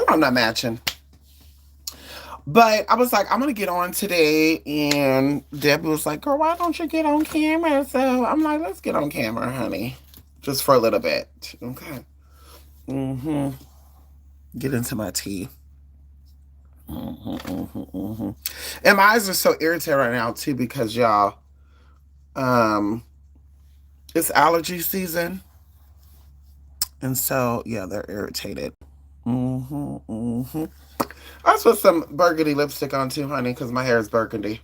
I'm not matching. But I was like, I'm gonna get on today, and Debbie was like, "Girl, why don't you get on camera?" So I'm like, "Let's get on camera, honey, just for a little bit, okay?" Mm-hmm. Get into my tea. Mm-hmm, mm-hmm, mm-hmm. And my eyes are so irritated right now too because y'all, um, it's allergy season, and so yeah, they're irritated. Mm-hmm, mm-hmm. I put some burgundy lipstick on too, honey, because my hair is burgundy.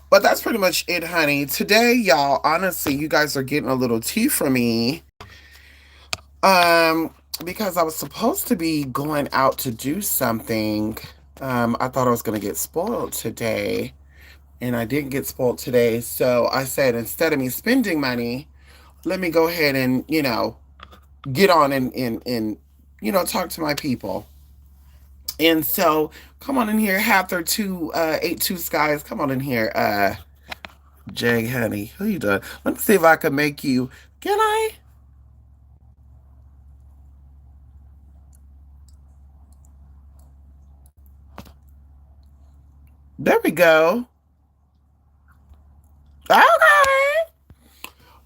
But that's pretty much it, honey. Today, y'all, honestly, you guys are getting a little tea from me. Um, because I was supposed to be going out to do something. I thought I was gonna get spoiled today, and I didn't get spoiled today. So I said instead of me spending money, let me go ahead and, get on and talk to my people. And so come on in here, Hather 282 Skies. Come on in here, Jay, honey, who you doing? Let me see if I can make you. Can I? There we go. Okay.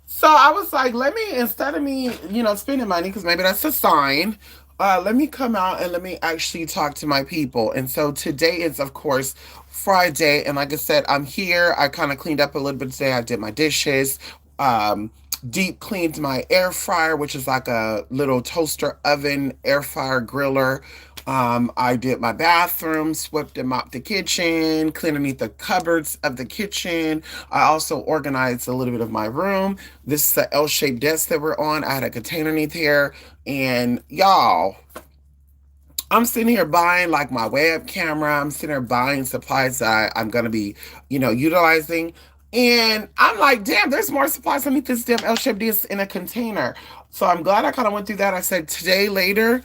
So I was like, let me, instead of me, spending money, because maybe that's a sign, let me come out and let me actually talk to my people. And so today is, of course, Friday. And like I said, I'm here. I kind of cleaned up a little bit today. I did my dishes, um, deep cleaned my air fryer, which is like a little toaster oven, air fryer griller. I did my bathroom, swept and mopped the kitchen, cleaned underneath the cupboards of the kitchen. I also organized a little bit of my room. This is the L-shaped desk that we're on. I had a container underneath here. And y'all, I'm sitting here buying like my web camera. I'm sitting here buying supplies that I'm going to be, utilizing. And I'm like, damn, there's more supplies underneath this damn L-shaped desk in a container. So I'm glad I kind of went through that. I said, today, later,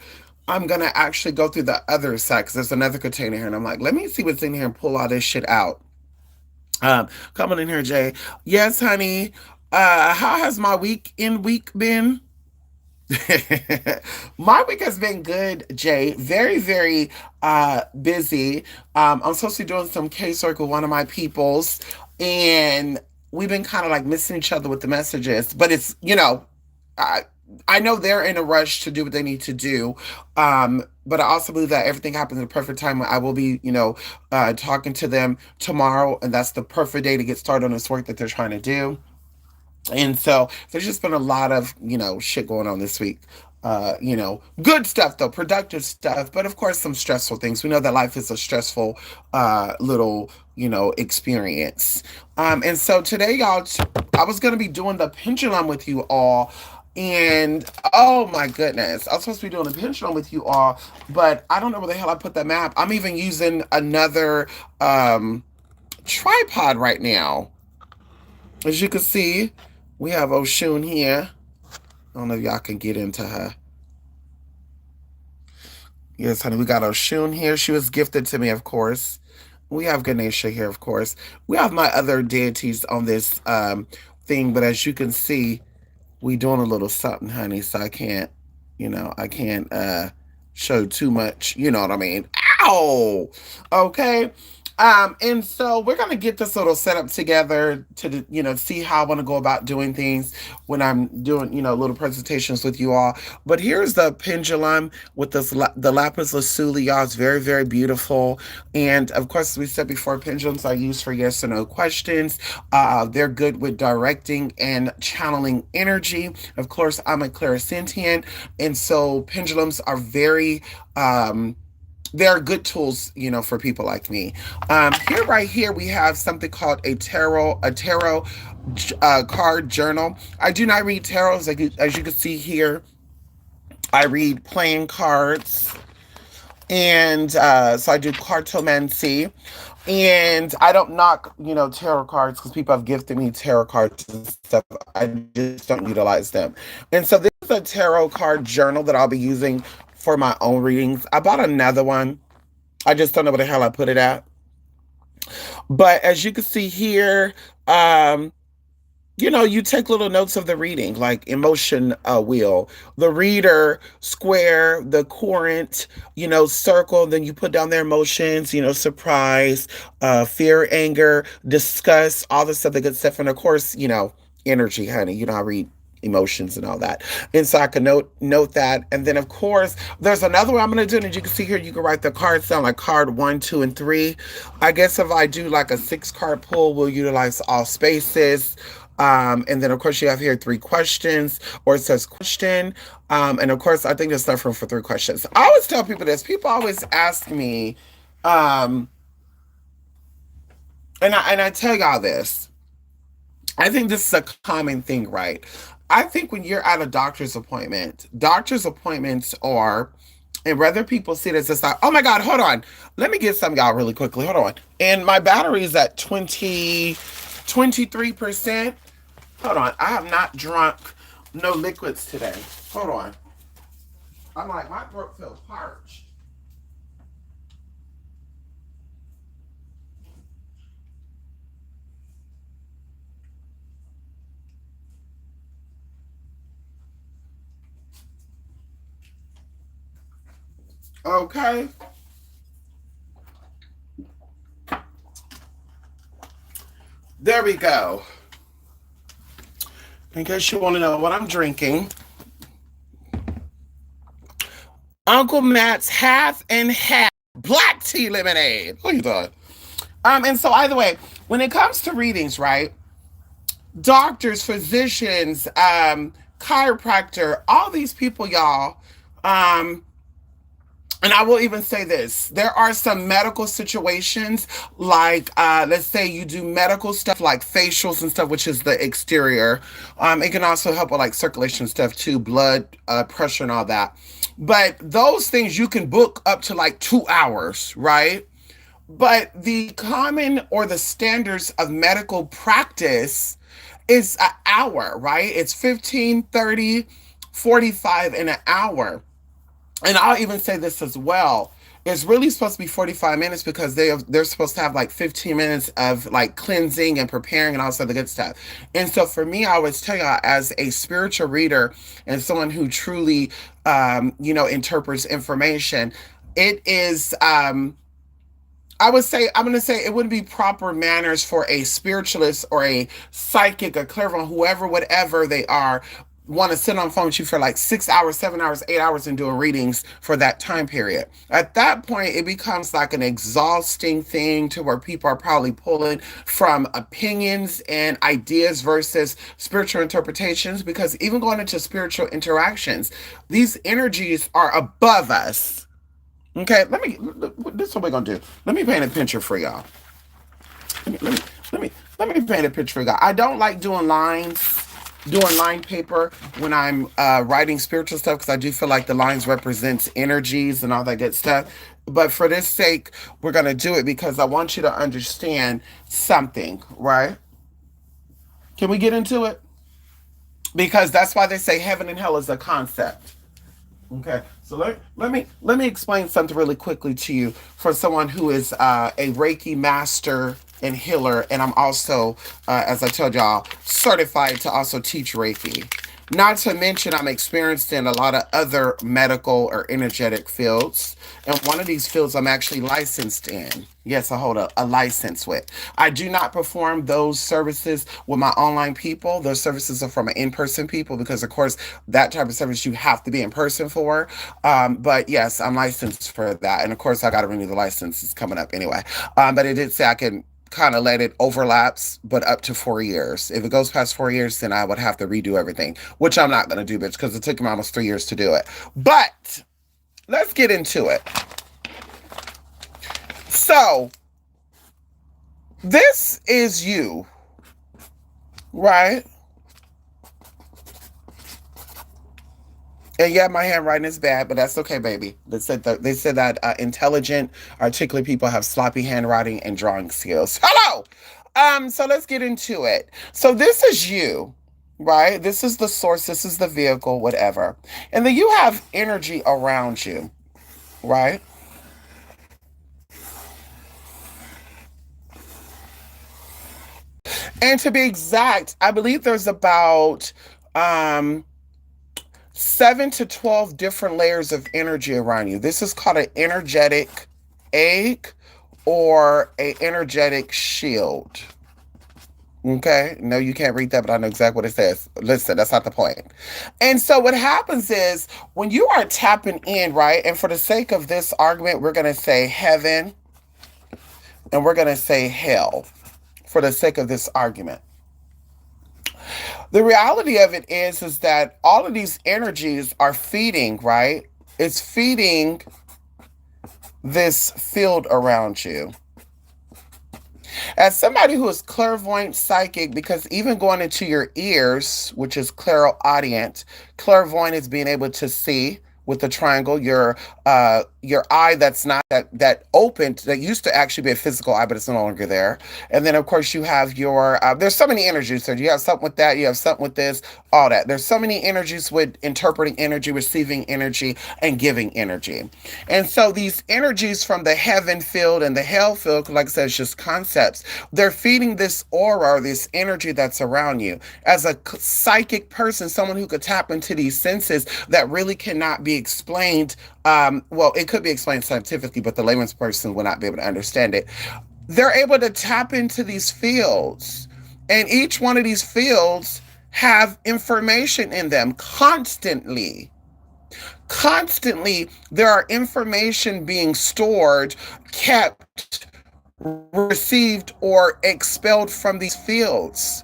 I'm going to actually go through the other side because there's another container here. And I'm like, let me see what's in here and pull all this shit out. Coming in here, Jay. Yes, honey. How has my week been? My week has been good, Jay. Very, very busy. I'm supposed to be doing some casework with one of my peoples, and we've been kind of like missing each other with the messages. But it's, I I know they're in a rush to do what they need to do. But I also believe that everything happens at the perfect time. I will be, talking to them tomorrow, and that's the perfect day to get started on this work that they're trying to do. And so there's just been a lot of, shit going on this week. Good stuff though, productive stuff, but of course some stressful things. We know that life is a stressful little, experience. And so today, y'all, I was gonna be doing the pendulum with you all. And oh my goodness, I was supposed to be doing a pendulum with you all, but I don't know where the hell I put the map. I'm even using another tripod right now. As you can see, we have Oshun here. I don't know if y'all can get into her. Yes, honey, we got Oshun here. She was gifted to me, of course. We have Ganesha here, of course. We have my other deities on this thing, but as you can see, we doing a little something, honey. So I can't show too much. You know what I mean? Ow. Okay. And so we're gonna get this little setup together to, see how I want to go about doing things when I'm doing, little presentations with you all. But here's the pendulum with the lapis lazuli, y'all. It's very, very beautiful. And of course, as we said before, pendulums are used for yes or no questions. They're good with directing and channeling energy. Of course, I'm a clairsentient, and so pendulums are very they're good tools, for people like me. Here, right here, we have something called a tarot card journal. I do not read tarot, as you can see here. I read playing cards, and so I do cartomancy. And I don't knock, tarot cards because people have gifted me tarot cards and stuff. I just don't utilize them. And so this is a tarot card journal that I'll be using for my own readings. I bought another one. I just don't know where the hell I put it at. But as you can see here, um, you take little notes of the reading, like emotion wheel, the reader, square, the current, circle. Then you put down their emotions, surprise, fear, anger, disgust, all the stuff, the good stuff. And of course, energy, honey. I read emotions and all that. And so I can note that. And then of course, there's another one I'm gonna do. And you can see here, you can write the cards down like card 1, 2, and 3. I guess if I do like a 6 card pull, we'll utilize all spaces. And then of course you have here 3 questions, or it says question. And of course I think there's enough room for 3 questions. I always tell people this. People always ask me, um, and I tell y'all this. I think this is a common thing, right? I think when you're at a doctor's appointments are, and whether people see it as just like, oh my God, hold on. Let me get some y'all really quickly. Hold on. And my battery is at 23%. Hold on. I have not drunk no liquids today. Hold on. I'm like, my throat feels parched. Okay. There we go. In case you want to know what I'm drinking, Uncle Matt's half and half black tea lemonade. What are you doing? And so either way, when it comes to readings, right? Doctors, physicians, chiropractor, all these people, y'all. Um, and I will even say this: there are some medical situations, like let's say you do medical stuff like facials and stuff, which is the exterior. It can also help with like circulation stuff too, blood pressure and all that. But those things you can book up to like 2 hours, right? But the common or the standards of medical practice is an hour, right? It's 15, 30, 45 in an hour. And I'll even say this as well. It's really supposed to be 45 minutes because they're supposed to have like 15 minutes of like cleansing and preparing and all this other good stuff. And so for me, I always tell y'all, as a spiritual reader and someone who truly interprets information, it is I would say, I'm going to say it wouldn't be proper manners for a spiritualist or a psychic, a clairvoyant, whoever, whatever they are, want to sit on the phone with you for like 6 hours, 7 hours, 8 hours and doing readings for that time period. At that point, it becomes like an exhausting thing to where people are probably pulling from opinions and ideas versus spiritual interpretations. Because even going into spiritual interactions, these energies are above us. Okay, this is what we're gonna do. Let me paint a picture for y'all. Let me, let me, let me, let me paint a picture for y'all. I don't like doing line paper when I'm writing spiritual stuff because I do feel like the lines represents energies and all that good stuff. But for this sake, we're gonna do it because I want you to understand something, right? Can we get into it? Because that's why they say heaven and hell is a concept. Okay, so let me explain something really quickly to you for someone who is a Reiki master and healer, and I'm also, as I told y'all, certified to also teach Reiki. Not to mention, I'm experienced in a lot of other medical or energetic fields, and one of these fields I'm actually licensed in. Yes, I hold a license with. I do not perform those services with my online people. Those services are for my in-person people because, of course, that type of service you have to be in person for. But yes, I'm licensed for that, and of course, I got to renew the license. It's coming up anyway. But it did say I can kind of let it overlaps, but up to 4 years. If it goes past 4 years, then I would have to redo everything, which I'm not going to do, bitch, because it took me almost 3 years to do it. But let's get into it. So, this is you, right? And yeah, my handwriting is bad, but that's okay, baby. They said that intelligent, articulate people have sloppy handwriting and drawing skills. Hello. So let's get into it. So this is you, right? This is the source. This is the vehicle, whatever. And then you have energy around you, right? And to be exact, I believe there's about um 7 to 12 different layers of energy around you. This is called an energetic egg or a energetic shield. Okay. No, you can't read that, but I know exactly what it says. Listen, that's not the point. And so what happens is when you are tapping in, right? And for the sake of this argument, we're going to say heaven and we're going to say hell for the sake of this argument. The reality of it is that all of these energies are feeding, right? It's feeding this field around you. As somebody who is clairvoyant psychic, because even going into your ears, which is clairaudient, clairvoyant is being able to see with the triangle, your eye that's not that opened, that used to actually be a physical eye, but it's no longer there. And then of course you have your there's so many energies. So you have something with that, you have something with this, all that. There's so many energies with interpreting energy, receiving energy, and giving energy. And so these energies from the heaven field and the hell field, like I said, it's just concepts. They're feeding this aura or this energy that's around you. As a psychic person, someone who could tap into these senses that really cannot be explained. Well, it could be explained scientifically, but the layman's person will not be able to understand it. They're able to tap into these fields, and each one of these fields have information in them constantly. Constantly, there are information being stored, kept, received, or expelled from these fields.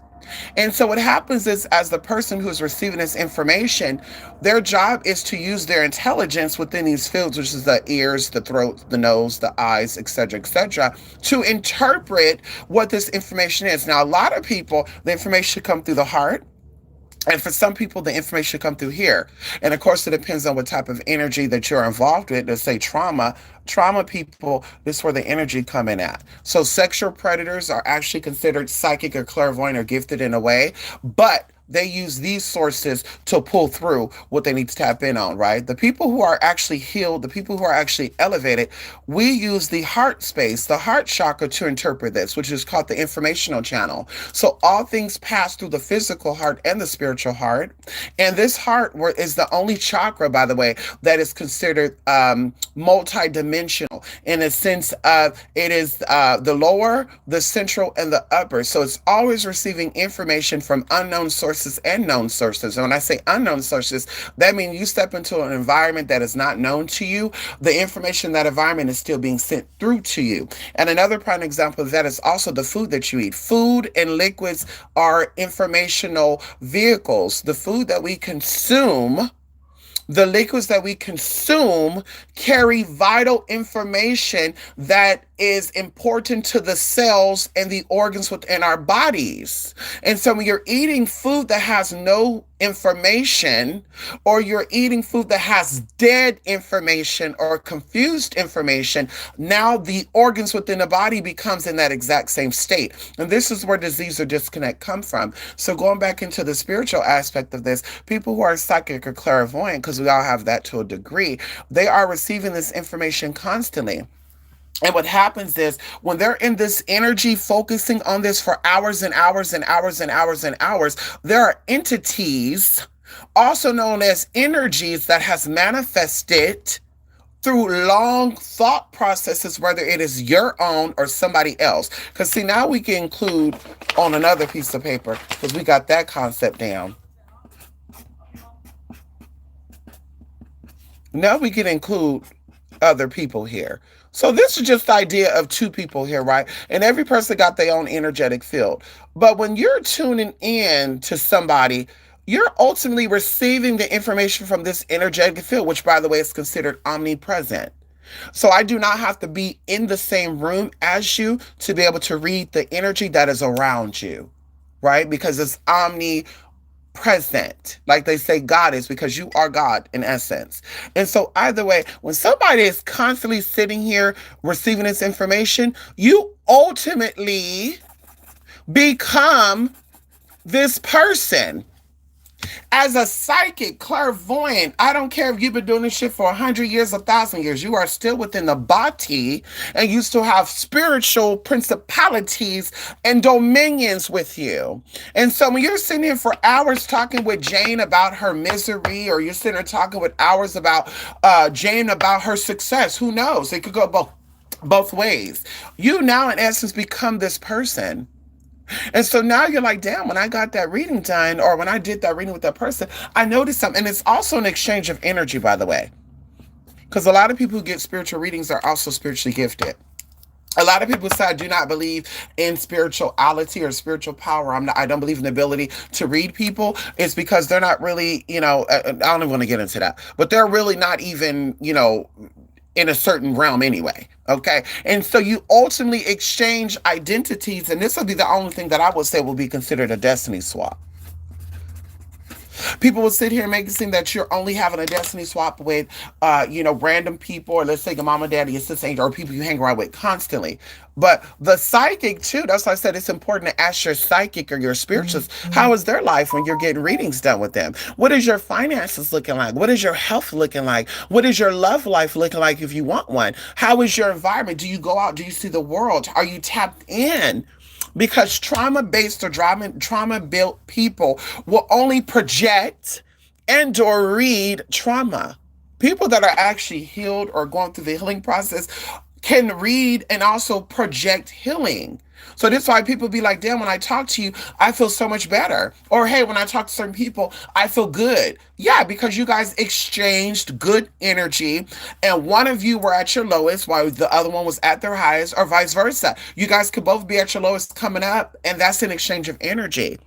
And so what happens is, as the person who's receiving this information, their job is to use their intelligence within these fields, which is the ears, the throat, the nose, the eyes, etc., to interpret what this information is. Now, a lot of people, the information come through the heart. And for some people, the information come through here. And of course, it depends on what type of energy that you're involved with. Let's say trauma people, this is where the energy come in at. So sexual predators are actually considered psychic or clairvoyant or gifted in a way, but they use these sources to pull through what they need to tap in on, right? The people who are actually healed, the people who are actually elevated, we use the heart space, the heart chakra to interpret this, which is called the informational channel. So all things pass through the physical heart and the spiritual heart. And this heart is the only chakra, by the way, that is considered multi-dimensional in a sense of it is the lower, the central, and the upper. So it's always receiving information from unknown sources and known sources. And when I say unknown sources, that means you step into an environment that is not known to you, the information in that environment is still being sent through to you. And another prime example of that is also the food that you eat. Food and liquids are informational vehicles. The food that we consume, the liquids that we consume carry vital information that is important to the cells and the organs within our bodies. And so when you're eating food that has no information, or you're eating food that has dead information or confused information, now the organs within the body becomes in that exact same state. And this is where disease or disconnect come from. So going back into the spiritual aspect of this, people who are psychic or clairvoyant, because we all have that to a degree, they are receiving this information constantly. And what happens is when they're in this energy focusing on this for hours and hours and hours and hours and hours, there are entities, also known as energies, that has manifested through long thought processes, whether it is your own or somebody else. Because see, now we can include on another piece of paper, because we got that concept down. Now we can include other people here. So this is just the idea of two people here, right? And every person got their own energetic field. But when you're tuning in to somebody, you're ultimately receiving the information from this energetic field, which, by the way, is considered omnipresent. So I do not have to be in the same room as you to be able to read the energy that is around you, right? Because it's present, like they say God is, because you are God in essence. And so either way, when somebody is constantly sitting here receiving this information, you ultimately become this person. As a psychic, clairvoyant, I don't care if you've been doing this shit for 100 years, 1,000 years, you are still within the body and you still have spiritual principalities and dominions with you. And so when you're sitting here for hours talking with Jane about her misery, or you're sitting there talking with hours about Jane about her success, who knows? It could go both ways. You now, in essence, become this person. And so now you're like, damn, when I got that reading done, or when I did that reading with that person, I noticed something. And it's also an exchange of energy, by the way, because a lot of people who get spiritual readings are also spiritually gifted. A lot of people say I do not believe in spirituality or spiritual power. I don't believe in the ability to read people. It's because they're not really, I don't even want to get into that, but they're really not even, in a certain realm anyway. Okay. And so you ultimately exchange identities, and this will be the only thing that I would say will be considered a destiny swap. People will sit here and make it seem that you're only having a destiny swap with, random people, or let's say your mama, daddy, your sister, angel, or people you hang around with constantly. But the psychic too, that's why I said it's important to ask your psychic or your spiritualist, how is their life when you're getting readings done with them? What is your finances looking like? What is your health looking like? What is your love life looking like if you want one? How is your environment? Do you go out? Do you see the world? Are you tapped in? Because trauma-based or trauma-built people will only project and or read trauma. People that are actually healed or going through the healing process can read and also project healing. So that's why people be like, damn, when I talk to you, I feel so much better. Or, hey, when I talk to certain people, I feel good. Yeah, because you guys exchanged good energy and one of you were at your lowest while the other one was at their highest, or vice versa. You guys could both be at your lowest coming up, and that's an exchange of energy.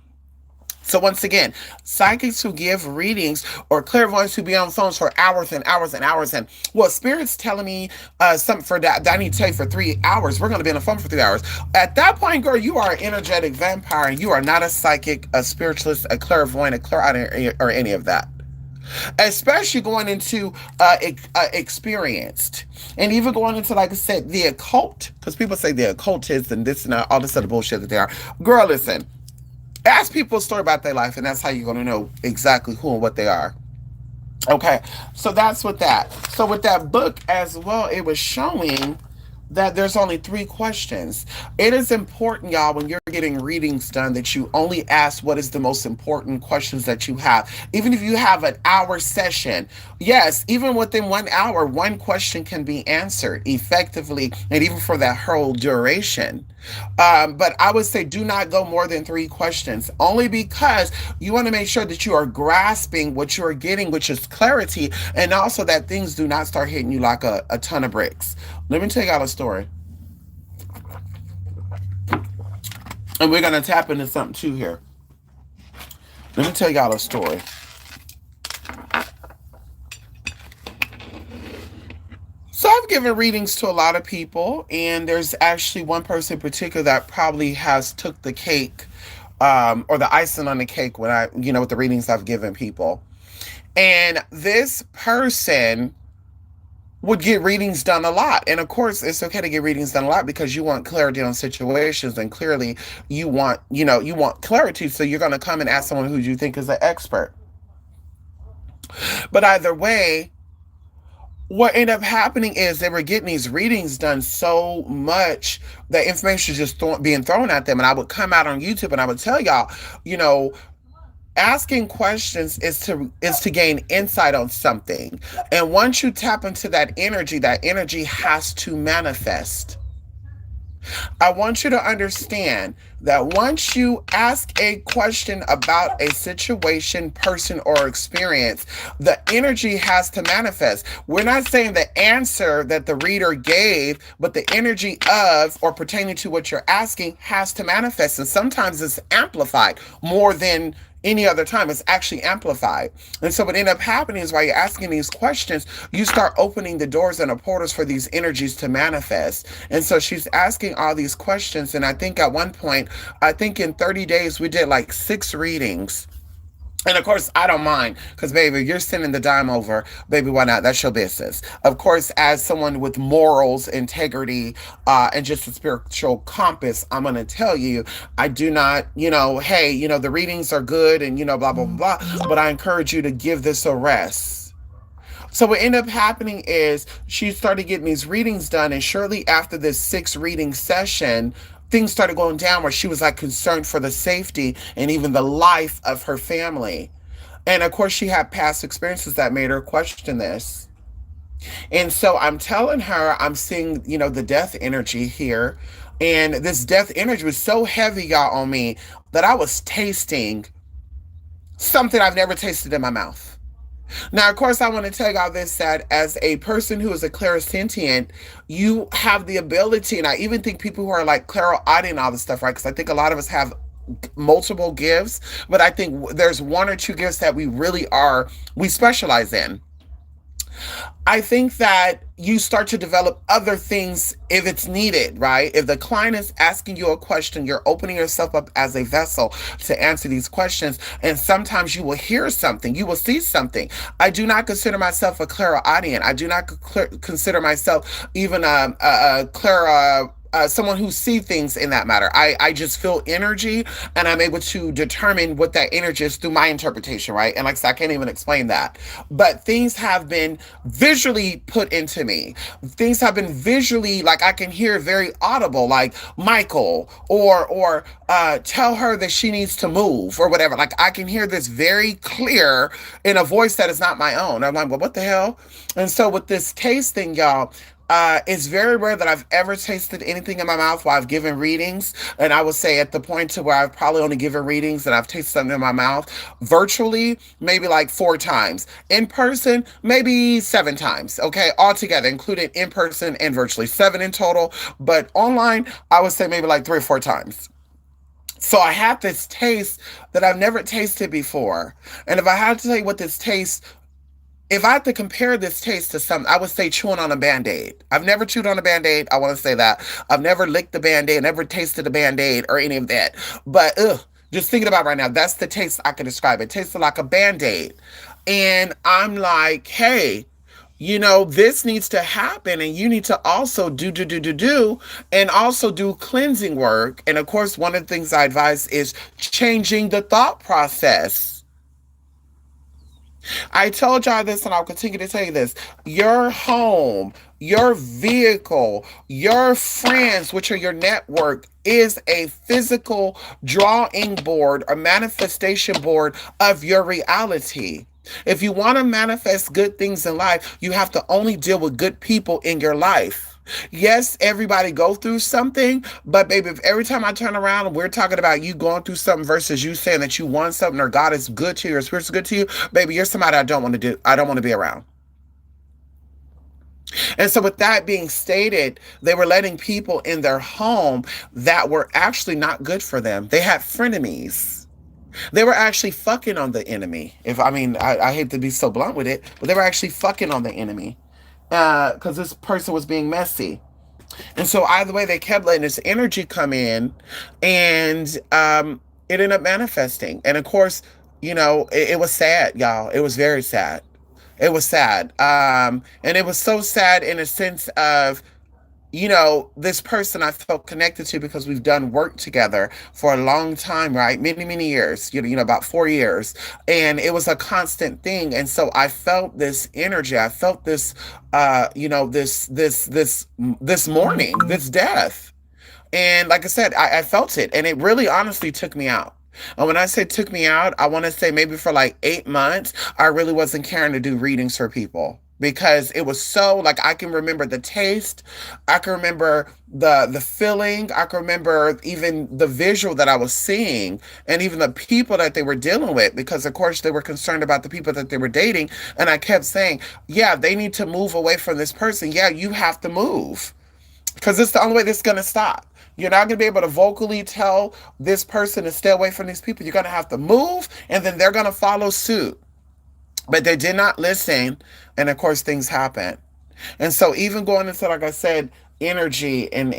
So once again, psychics who give readings or clairvoyants who be on phones for hours and hours and hours, and well, spirit's telling me something for that I need to tell you for 3 hours. We're going to be on the phone for 3 hours. At that point, girl, you are an energetic vampire, and you are not a psychic, a spiritualist, a clairvoyant, a clairaudient, or any of that. Especially going into experienced, and even going into, like I said, the occult, because people say the occultists and this and that, all this other bullshit that they are. Girl, listen. Ask people a story about their life, and that's how you're going to know exactly who and what they are. Okay, so that's with that. So with that book as well, it was showing that there's only 3 questions. It is important, y'all, when you're getting readings done, that you only ask what is the most important questions that you have. Even if you have an hour session, yes, even within 1 hour, one question can be answered effectively, and even for that whole duration. But I would say do not go more than 3 questions, only because you want to make sure that you are grasping what you are getting, which is clarity, and also that things do not start hitting you like a ton of bricks. Let me tell you a story. And we're going to tap into something too here. Let me tell y'all a story. So I've given readings to a lot of people, and there's actually one person in particular that probably has took the cake, or the icing on the cake when with the readings I've given people. And this person would get readings done a lot. And of course, it's okay to get readings done a lot because you want clarity on situations, and clearly you want clarity. So you're going to come and ask someone who you think is an expert. But either way, what ended up happening is they were getting these readings done so much that information was just being thrown at them. And I would come out on YouTube and I would tell y'all, asking questions is to gain insight on something. And once you tap into that energy has to manifest. I want you to understand that once you ask a question about a situation, person, or experience, the energy has to manifest. We're not saying the answer that the reader gave, but the energy of or pertaining to what you're asking has to manifest. And sometimes it's amplified more than any other time. It's actually amplified. And so what ended up happening is while you're asking these questions, you start opening the doors and the portals for these energies to manifest. And so she's asking all these questions. And I think at one point, in 30 days, we did like 6 readings. And of course, I don't mind because, baby, you're sending the dime over, baby. Why not? That's your business. Of course, as someone with morals, integrity, and just a spiritual compass, I'm going to tell you, I do not, hey, the readings are good and, blah, blah, blah, blah, but I encourage you to give this a rest. So what ended up happening is she started getting these readings done, and shortly after this 6 reading session, things started going down where she was like concerned for the safety and even the life of her family. And of course, she had past experiences that made her question this. And so I'm telling her, I'm seeing, the death energy here. And this death energy was so heavy, y'all, on me that I was tasting something I've never tasted in my mouth. Now, of course, I want to tell y'all this, that as a person who is a clairsentient, you have the ability, and I even think people who are like clairaudient, all this stuff, right? Because I think a lot of us have multiple gifts, but I think there's 1 or 2 gifts that we specialize in. I think that you start to develop other things if it's needed, right? If the client is asking you a question, you're opening yourself up as a vessel to answer these questions. And sometimes you will hear something, you will see something. I do not consider myself a clairaudient. I do not consider myself even a clara someone who see things in that matter. I just feel energy and I'm able to determine what that energy is through my interpretation, right? And like I said, I can't even explain that. But things have been visually put into me. Things have been visually, like I can hear very audible, like Michael, or tell her that she needs to move or whatever. Like I can hear this very clear in a voice that is not my own. I'm like, well, what the hell? And so with this taste thing, y'all, it's very rare that I've ever tasted anything in my mouth while I've given readings. And I would say at the point to where I've probably only given readings and I've tasted something in my mouth virtually, maybe like 4 times. In person, maybe 7 times. Okay. Altogether, including in person and virtually 7 in total. But online, I would say maybe like 3 or 4 times. So I have this taste that I've never tasted before. And if I had to tell you what this taste, if I had to compare this taste to something, I would say chewing on a Band-Aid. I've never chewed on a Band-Aid. I want to say that. I've never licked the Band-Aid, never tasted a Band-Aid or any of that. But just thinking about it right now, that's the taste I can describe. It tasted like a Band-Aid. And I'm like, hey, this needs to happen, and you need to also do, and also do cleansing work. And of course, one of the things I advise is changing the thought process. I told y'all this and I'll continue to tell you this. Your home, your vehicle, your friends, which are your network, is a physical drawing board or manifestation board of your reality. If you want to manifest good things in life, you have to only deal with good people in your life. Yes, everybody go through something, but baby, if every time I turn around and we're talking about you going through something versus you saying that you want something or God is good to you or Spirit's good to you, baby, you're somebody I don't want to be around. And so with that being stated, they were letting people in their home that were actually not good for them. They had frenemies. They were actually fucking on the enemy. I hate to be so blunt with it, but they were actually fucking on the enemy because this person was being messy. And so either way, they kept letting this energy come in, and it ended up manifesting. And of course, it was sad, y'all. It was very sad. It was sad. And it was so sad in a sense of, this person I felt connected to because we've done work together for a long time, right? Many, many years, about 4 years. And it was a constant thing. And so I felt this energy. I felt this, this mourning, this death. And like I said, I felt it. And it really honestly took me out. And when I say took me out, I want to say maybe for like 8 months, I really wasn't caring to do readings for people because it was so like I can remember the taste, I can remember the feeling, I can remember even the visual that I was seeing, and even the people that they were dealing with, because of course they were concerned about the people that they were dating. And I kept saying, yeah, they need to move away from this person. Yeah, you have to move because it's the only way this is going to stop. You're not going to be able to vocally tell this person to stay away from these people. You're going to have to move, and then they're going to follow suit. But they did not listen, and of course, things happened. And so even going into, like I said, energy and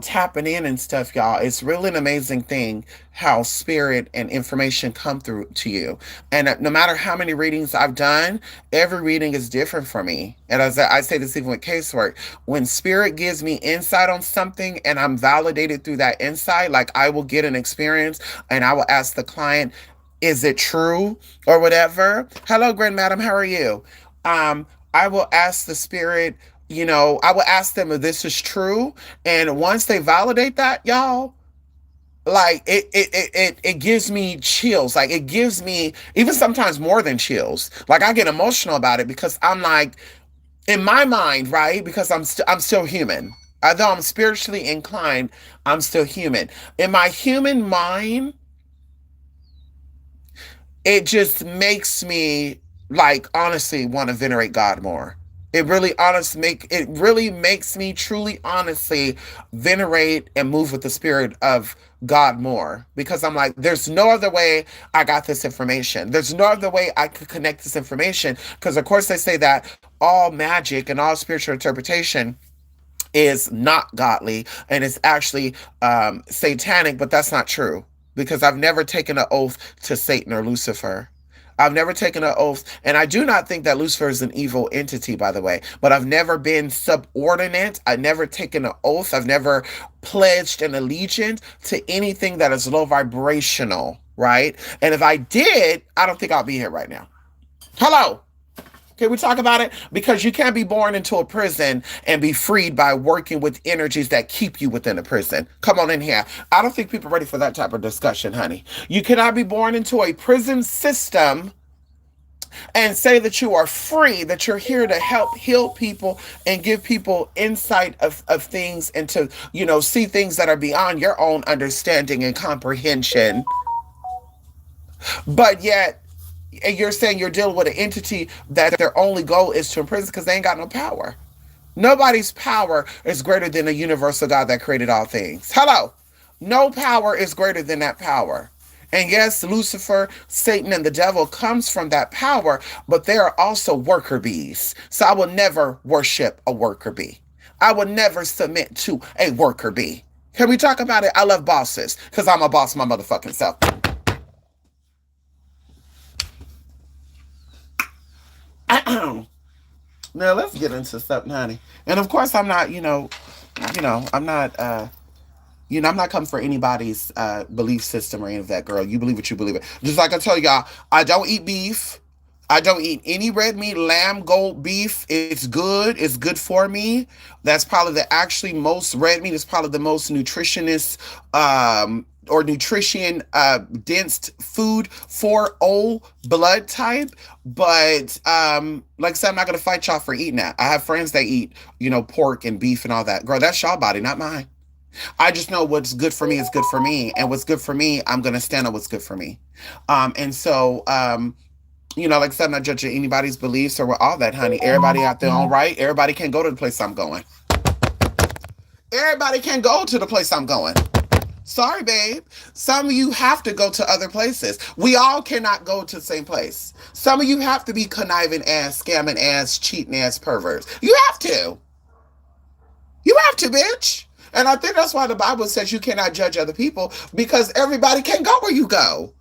tapping in and stuff, y'all, it's really an amazing thing how spirit and information come through to you. And no matter how many readings I've done, every reading is different for me. And as I say this even with casework, when spirit gives me insight on something and I'm validated through that insight, like I will get an experience and I will ask the client, is it true or whatever? Hello, Grand Madam, how are you? Um, I will ask the spirit, I will ask them if this is true. And once they validate that, y'all, like it gives me chills. Like it gives me even sometimes more than chills. Like I get emotional about it because I'm like, in my mind, right? Because I'm still human. Although I'm spiritually inclined, I'm still human. In my human mind, it just makes me like honestly want to venerate God more. It really makes me truly honestly venerate and move with the spirit of God more because I'm like, there's no other way I got this information. There's no other way I could connect this information because of course they say that all magic and all spiritual interpretation is not godly and it's actually satanic, but that's not true because I've never taken an oath to Satan or Lucifer. I've never taken an oath, and I do not think that Lucifer is an evil entity, by the way, but I've never been subordinate. I've never taken an oath. I've never pledged an allegiance to anything that is low vibrational, right? And if I did, I don't think I'll be here right now. Hello. Can we talk about it? Because you can't be born into a prison and be freed by working with energies that keep you within a prison. Come on in here. I don't think people are ready for that type of discussion, honey. You cannot be born into a prison system and say that you are free, that you're here to help heal people and give people insight of things and to, see things that are beyond your own understanding and comprehension. But yet, and you're saying you're dealing with an entity that their only goal is to imprison because they ain't got no power. Nobody's power is greater than the universal God that created all things. Hello. No power is greater than that power. And yes, Lucifer, Satan, and the devil comes from that power, but they are also worker bees. So I will never worship a worker bee. I will never submit to a worker bee. Can we talk about it? I love bosses because I'm a boss my motherfucking self. Now let's get into something, honey. And of course, I'm not, I'm not, I'm not coming for anybody's belief system or any of that, girl. You believe what you believe. It. Just like I tell y'all, I don't eat beef. I don't eat any red meat, lamb, goat, beef. It's good. It's good for me. That's probably the actually most red meat is probably the most nutritionist or nutrition dense food for O blood type. But like I said, I'm not gonna fight y'all for eating that. I have friends that eat, pork and beef and all that. Girl, that's y'all body, not mine. I just know what's good for me is good for me, and what's good for me, I'm gonna stand on what's good for me. And so like I said, I'm not judging anybody's beliefs or all that, honey. Everybody out there, all right. Everybody can go to the place I'm going. Everybody can go to the place I'm going. Sorry, babe. Some of you have to go to other places. We all cannot go to the same place. Some of you have to be conniving ass, scamming ass, cheating ass perverts. You have to. You have to, bitch. And I think that's why the Bible says you cannot judge other people because everybody can go where you go.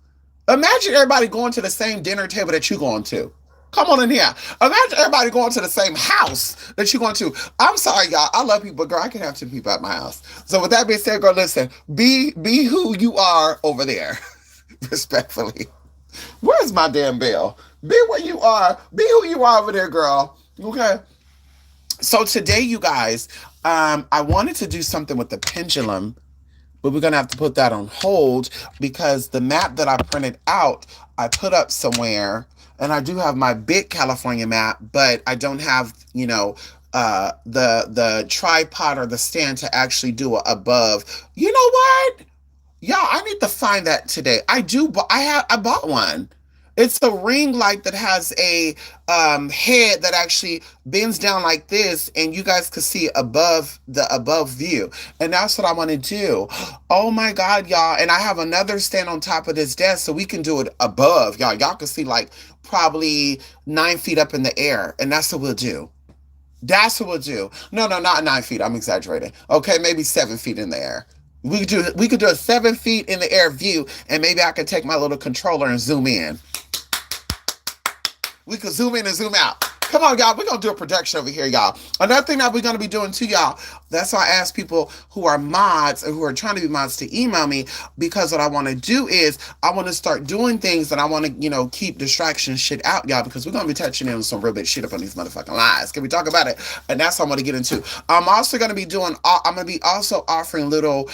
Imagine everybody going to the same dinner table that you're going to. Come on in here. Imagine everybody going to the same house that you're going to. I'm sorry, y'all. I love people, but girl, I can have two people at my house. So with that being said, girl, listen, be who you are over there. Respectfully. Where's my damn bell? Be where you are. Be who you are over there, girl. Okay. So today, you guys, I wanted to do something with the pendulum, but we're going to have to put that on hold because the map that I printed out, I put up somewhere, and I do have my big California map, but I don't have, the tripod or the stand to actually do it above. You know what? Y'all, I need to find that today. I do, but I bought one. It's a ring light that has a head that actually bends down like this, and you guys could see the above view. And that's what I want to do. Oh my God, y'all! And I have another stand on top of this desk, so we can do it above, y'all. Y'all can see like probably 9 feet up in the air, and that's what we'll do. That's what we'll do. No, no, not 9 feet. I'm exaggerating. Okay, maybe 7 feet in the air. We could do a 7 feet in the air view, and maybe I could take my little controller and zoom in. We could zoom in and zoom out. Come on, y'all. We're going to do a production over here, y'all. Another thing that we're going to be doing too, y'all. That's why I ask people who are mods or who are trying to be mods to email me, because what I want to do is I want to start doing things and I want to, keep distraction shit out, y'all, because we're going to be touching in on some real big shit up on these motherfucking lies. Can we talk about it? And that's what I want to get into. I'm also going to be I'm going to be also offering little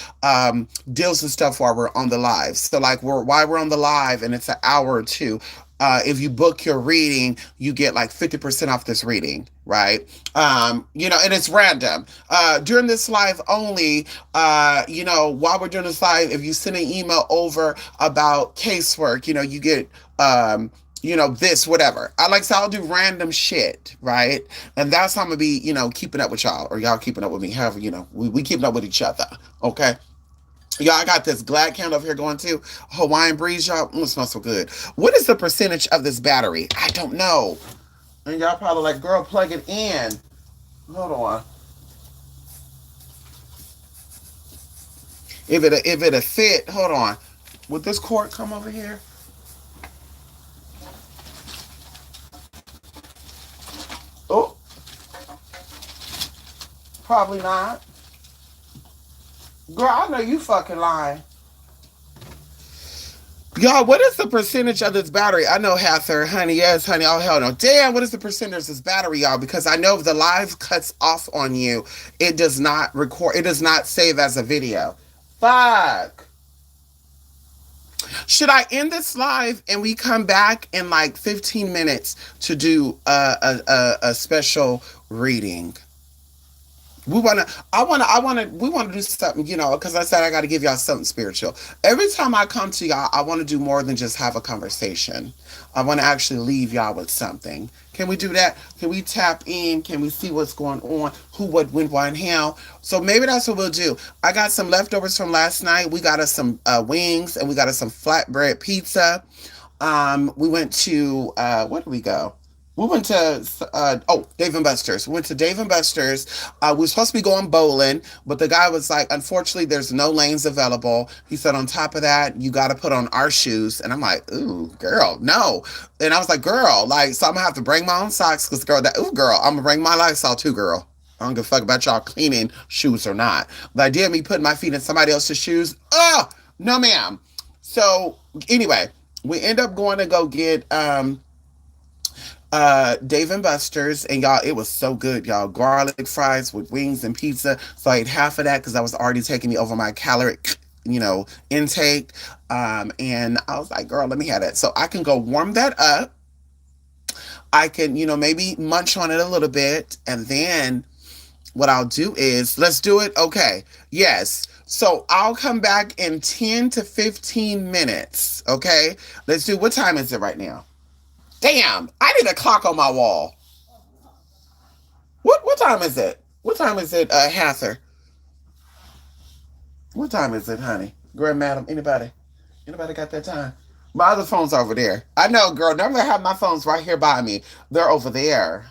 deals and stuff while we're on the live. So, like, while we're on the live and it's an hour or two, if you book your reading, you get like 50% off this reading, right? And it's random. During this live only, while we're doing this live, if you send an email over about casework, you get, this, whatever. I'll do random shit, right? And that's how I'm gonna be, keeping up with y'all, or y'all keeping up with me. However, we keeping up with each other, okay? Y'all, I got this Glad candle over here going too. Hawaiian breeze, y'all. It smells so good. What is the percentage of this battery? I don't know. And y'all probably like, girl, plug it in. Hold on. If it fit, hold on. Would this cord come over here? Oh, probably not. Girl, I know you fucking lying. Y'all, what is the percentage of this battery? I know, Hather, honey. Yes, honey. Oh, hell no. Damn, what is the percentage of this battery, y'all? Because I know if the live cuts off on you, it does not record, it does not save as a video. Fuck. Should I end this live and we come back in like 15 minutes to do a special reading? We wanna do something, because I said I gotta give y'all something spiritual. Every time I come to y'all, I wanna do more than just have a conversation. I wanna actually leave y'all with something. Can we do that? Can we tap in? Can we see what's going on? Who, what, when, why, and how? So maybe that's what we'll do. I got some leftovers from last night. We got us some wings and we got us some flatbread pizza. We went to where did we go? We went to Dave and Buster's. We went to Dave and Buster's. We were supposed to be going bowling, but the guy was like, "Unfortunately, there's no lanes available." He said, "On top of that, you got to put on our shoes." And I'm like, "Ooh, girl, no." And I was like, "Girl, like, so I'm gonna have to bring my own socks because, girl, I'm gonna bring my Lysol too, girl. I don't give a fuck about y'all cleaning shoes or not." The idea of me putting my feet in somebody else's shoes, no, ma'am. So anyway, we end up going to go get Dave and Buster's, and y'all, it was so good, y'all. Garlic fries with wings and pizza. So I ate half of that because I was already taking me over my caloric, intake. And I was like, girl, let me have that. So I can go warm that up. I can, maybe munch on it a little bit. And then what I'll do is, let's do it. Okay. Yes. So I'll come back in 10 to 15 minutes. Okay. Let's do, what time is it right now? Damn, I need a clock on my wall. What time is it? What time is it, Hather? What time is it, honey? Grand madam, anybody? Anybody got that time? My other phone's over there. I know, girl. Normally I have my phones right here by me. They're over there.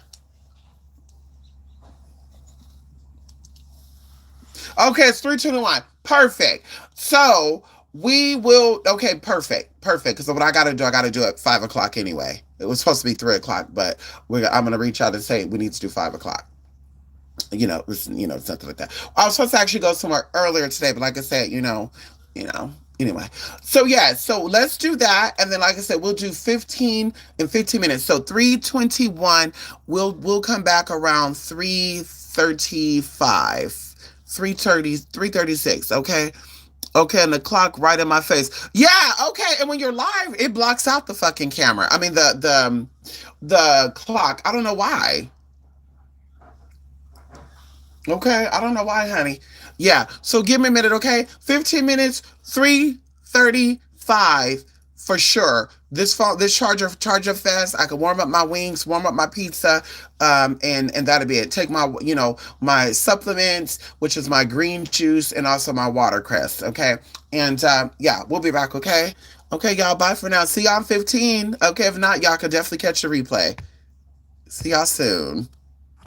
Okay, it's 3:21. Perfect. So we will. Okay, perfect, perfect. Because what I gotta do at 5 o'clock anyway. It was supposed to be 3 o'clock, but I'm gonna reach out and say we need to do 5 o'clock. Something like that. I was supposed to actually go somewhere earlier today, but like I said, you know. Anyway, so yeah, so let's do that, and then like I said, we'll do 15 in 15 minutes. So 3:21, we'll come back around 3:35, 3:30, 3:36. Okay, okay, and the clock right in my face. Yeah, okay. And when you're live, it blocks out the fucking camera. I mean the clock. I don't know why. Okay, I don't know why, honey. Yeah, so give me a minute, okay? 15 minutes, 3:35 for sure. This charger fast. I can warm up my wings, warm up my pizza, and that'll be it. Take my my supplements, which is my green juice and also my watercress, okay? And yeah, we'll be back, okay? Okay, y'all, bye for now. See y'all in 15. Okay, if not, y'all could definitely catch the replay. See y'all soon.